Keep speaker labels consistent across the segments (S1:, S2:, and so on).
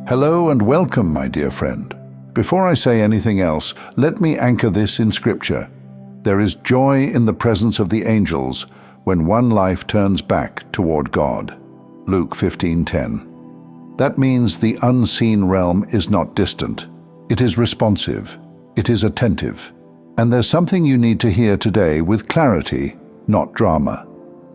S1: Hello and welcome, my dear friend. Before I say anything else, let me anchor this in Scripture. There is joy in the presence of the angels when one life turns back toward God. Luke 15:10. That means the unseen realm is not distant. It is responsive. It is attentive. And there's something you need to hear today with clarity, not drama.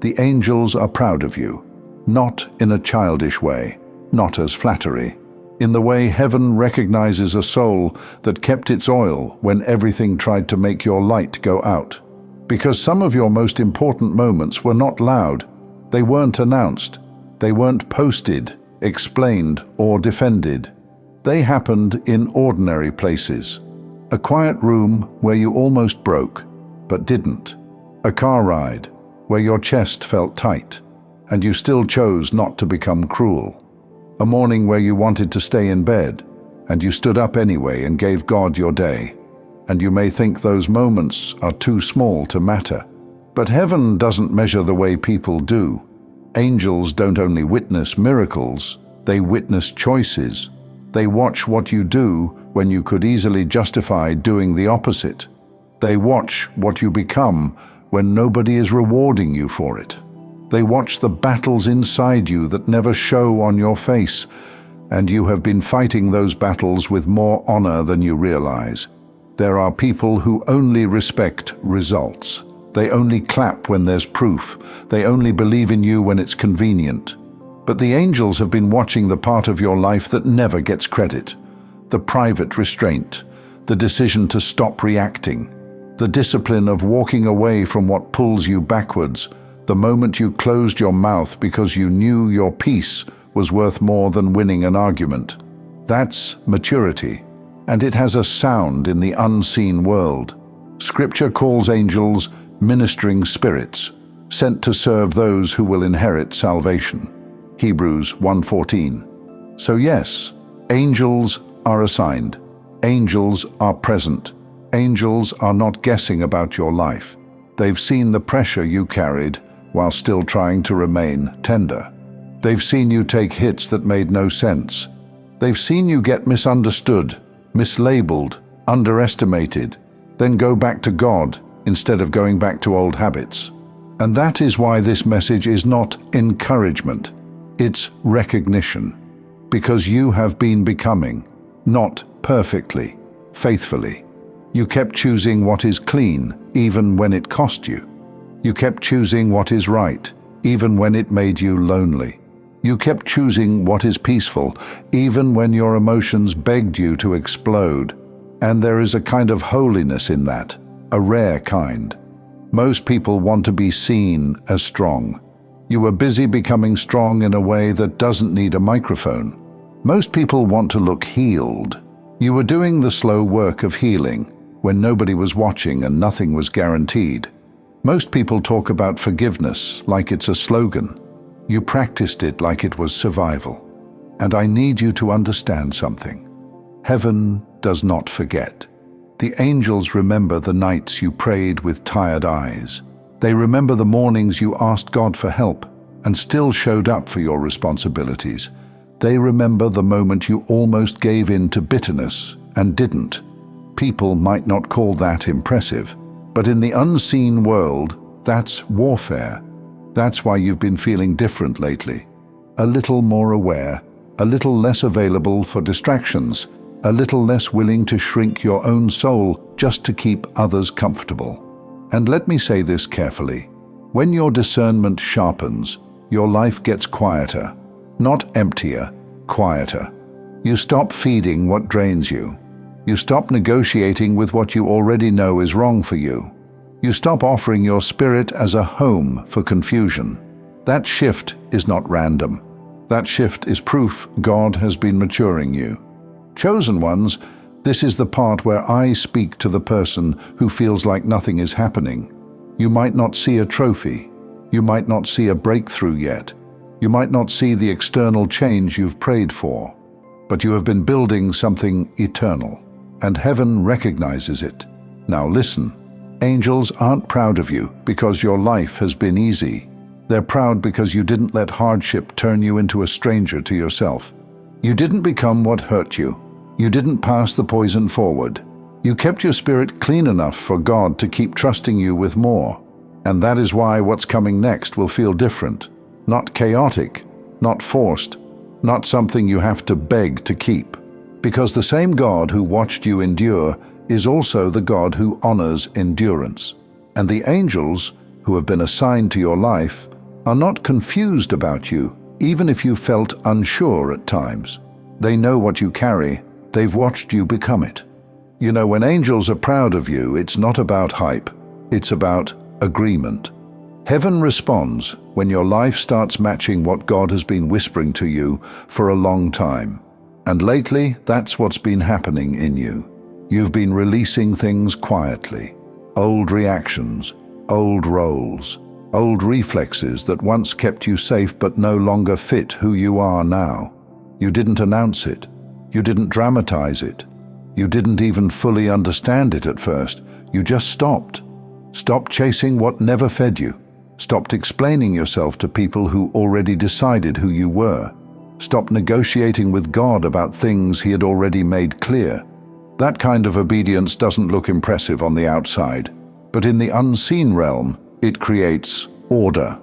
S1: The angels are proud of you, not in a childish way, not as flattery. In the way heaven recognizes a soul that kept its oil when everything tried to make your light go out. Because some of your most important moments were not loud. They weren't announced. They weren't posted, explained, or defended. They happened in ordinary places. A quiet room where you almost broke, but didn't. A car ride where your chest felt tight, and you still chose not to become cruel. A morning where you wanted to stay in bed, and you stood up anyway and gave God your day. And you may think those moments are too small to matter. But heaven doesn't measure the way people do. Angels don't only witness miracles, they witness choices. They watch what you do when you could easily justify doing the opposite. They watch what you become when nobody is rewarding you for it. They watch the battles inside you that never show on your face, and you have been fighting those battles with more honor than you realize. There are people who only respect results. They only clap when there's proof. They only believe in you when it's convenient. But the angels have been watching the part of your life that never gets credit. The private restraint, the decision to stop reacting, the discipline of walking away from what pulls you backwards, the moment you closed your mouth because you knew your peace was worth more than winning an argument. That's maturity, and it has a sound in the unseen world. Scripture calls angels ministering spirits, sent to serve those who will inherit salvation. Hebrews 1:14. So yes, angels are assigned. Angels are present. Angels are not guessing about your life. They've seen the pressure you carried while still trying to remain tender. They've seen you take hits that made no sense. They've seen you get misunderstood, mislabeled, underestimated, then go back to God instead of going back to old habits. And that is why this message is not encouragement, it's recognition. Because you have been becoming, not perfectly, faithfully. You kept choosing what is clean, even when it cost you. You kept choosing what is right, even when it made you lonely. You kept choosing what is peaceful, even when your emotions begged you to explode. And there is a kind of holiness in that, a rare kind. Most people want to be seen as strong. You were busy becoming strong in a way that doesn't need a microphone. Most people want to look healed. You were doing the slow work of healing when nobody was watching and nothing was guaranteed. Most people talk about forgiveness like it's a slogan. You practiced it like it was survival. And I need you to understand something. Heaven does not forget. The angels remember the nights you prayed with tired eyes. They remember the mornings you asked God for help and still showed up for your responsibilities. They remember the moment you almost gave in to bitterness and didn't. People might not call that impressive, but in the unseen world, that's warfare. That's why you've been feeling different lately. A little more aware, a little less available for distractions, a little less willing to shrink your own soul just to keep others comfortable. And let me say this carefully. When your discernment sharpens, your life gets quieter. Not emptier, quieter. You stop feeding what drains you. You stop negotiating with what you already know is wrong for you. You stop offering your spirit as a home for confusion. That shift is not random. That shift is proof God has been maturing you. Chosen ones, this is the part where I speak to the person who feels like nothing is happening. You might not see a trophy. You might not see a breakthrough yet. You might not see the external change you've prayed for. But you have been building something eternal, and heaven recognizes it. Now listen. Angels aren't proud of you because your life has been easy. They're proud because you didn't let hardship turn you into a stranger to yourself. You didn't become what hurt you. You didn't pass the poison forward. You kept your spirit clean enough for God to keep trusting you with more. And that is why what's coming next will feel different. Not chaotic, not forced, not something you have to beg to keep. Because the same God who watched you endure is also the God who honors endurance. And the angels who have been assigned to your life are not confused about you, even if you felt unsure at times. They know what you carry. They've watched you become it. You know, when angels are proud of you, it's not about hype. It's about agreement. Heaven responds when your life starts matching what God has been whispering to you for a long time. And lately, that's what's been happening in you. You've been releasing things quietly. Old reactions, old roles, old reflexes that once kept you safe but no longer fit who you are now. You didn't announce it. You didn't dramatize it. You didn't even fully understand it at first. You just stopped. Stopped chasing what never fed you. Stopped explaining yourself to people who already decided who you were. Stopped negotiating with God about things He had already made clear. That kind of obedience doesn't look impressive on the outside, but in the unseen realm, it creates order.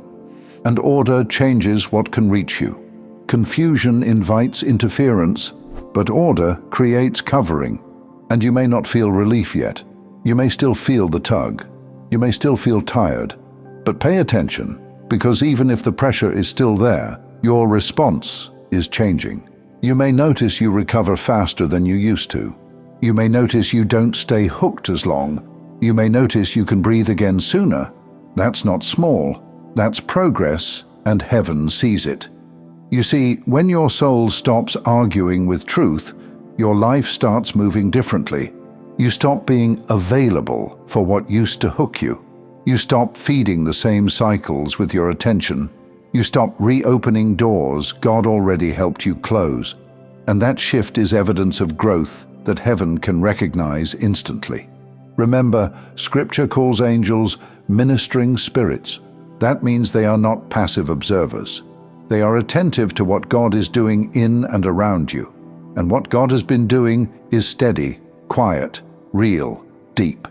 S1: And order changes what can reach you. Confusion invites interference, but order creates covering. And you may not feel relief yet. You may still feel the tug. You may still feel tired. But pay attention, because even if the pressure is still there, your response is changing. You may notice you recover faster than you used to. You may notice you don't stay hooked as long. You may notice you can breathe again sooner. That's not small. That's progress, and heaven sees it. You see, when your soul stops arguing with truth, your life starts moving differently. You stop being available for what used to hook you. You stop feeding the same cycles with your attention. You stop reopening doors God already helped you close. And that shift is evidence of growth that heaven can recognize instantly. Remember, Scripture calls angels ministering spirits. That means they are not passive observers. They are attentive to what God is doing in and around you. And what God has been doing is steady, quiet, real, deep.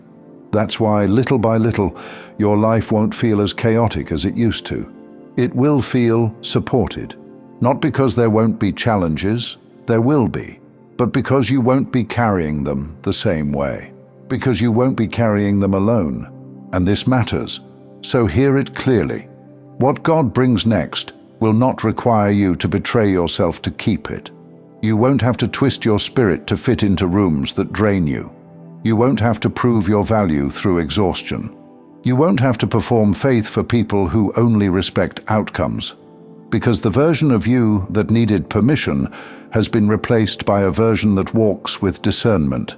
S1: That's why, little by little, your life won't feel as chaotic as it used to. It will feel supported. Not because there won't be challenges, there will be, but because you won't be carrying them the same way. Because you won't be carrying them alone. And this matters. So hear it clearly. What God brings next will not require you to betray yourself to keep it. You won't have to twist your spirit to fit into rooms that drain you. You won't have to prove your value through exhaustion. You won't have to perform faith for people who only respect outcomes. Because the version of you that needed permission has been replaced by a version that walks with discernment.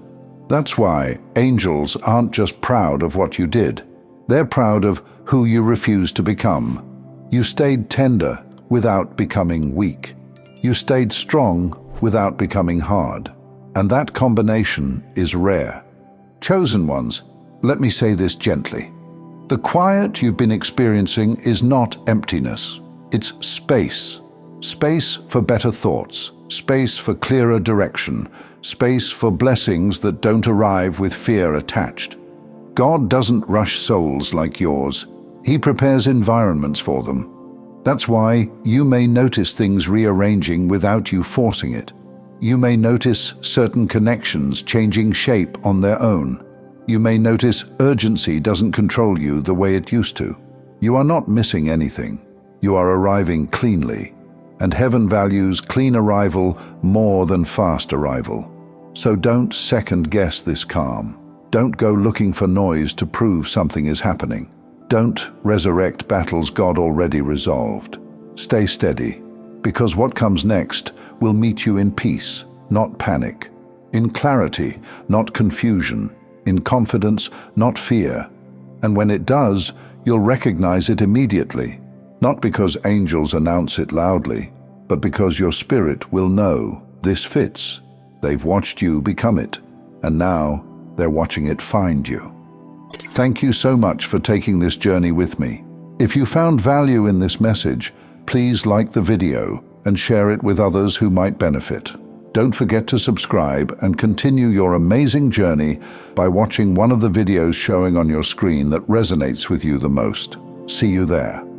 S1: That's why angels aren't just proud of what you did. They're proud of who you refused to become. You stayed tender without becoming weak. You stayed strong without becoming hard. And that combination is rare. Chosen ones, let me say this gently. The quiet you've been experiencing is not emptiness. It's space. Space for better thoughts. Space for clearer direction. Space for blessings that don't arrive with fear attached. God doesn't rush souls like yours. He prepares environments for them. That's why you may notice things rearranging without you forcing it. You may notice certain connections changing shape on their own. You may notice urgency doesn't control you the way it used to. You are not missing anything. You are arriving cleanly. And heaven values clean arrival more than fast arrival. So don't second-guess this calm. Don't go looking for noise to prove something is happening. Don't resurrect battles God already resolved. Stay steady, because what comes next will meet you in peace, not panic. In clarity, not confusion. In confidence, not fear. And when it does, you'll recognize it immediately. Not because angels announce it loudly, but because your spirit will know this fits. They've watched you become it, and now they're watching it find you. Thank you so much for taking this journey with me. If you found value in this message, please like the video, and share it with others who might benefit. Don't forget to subscribe and continue your amazing journey by watching one of the videos showing on your screen that resonates with you the most. See you there.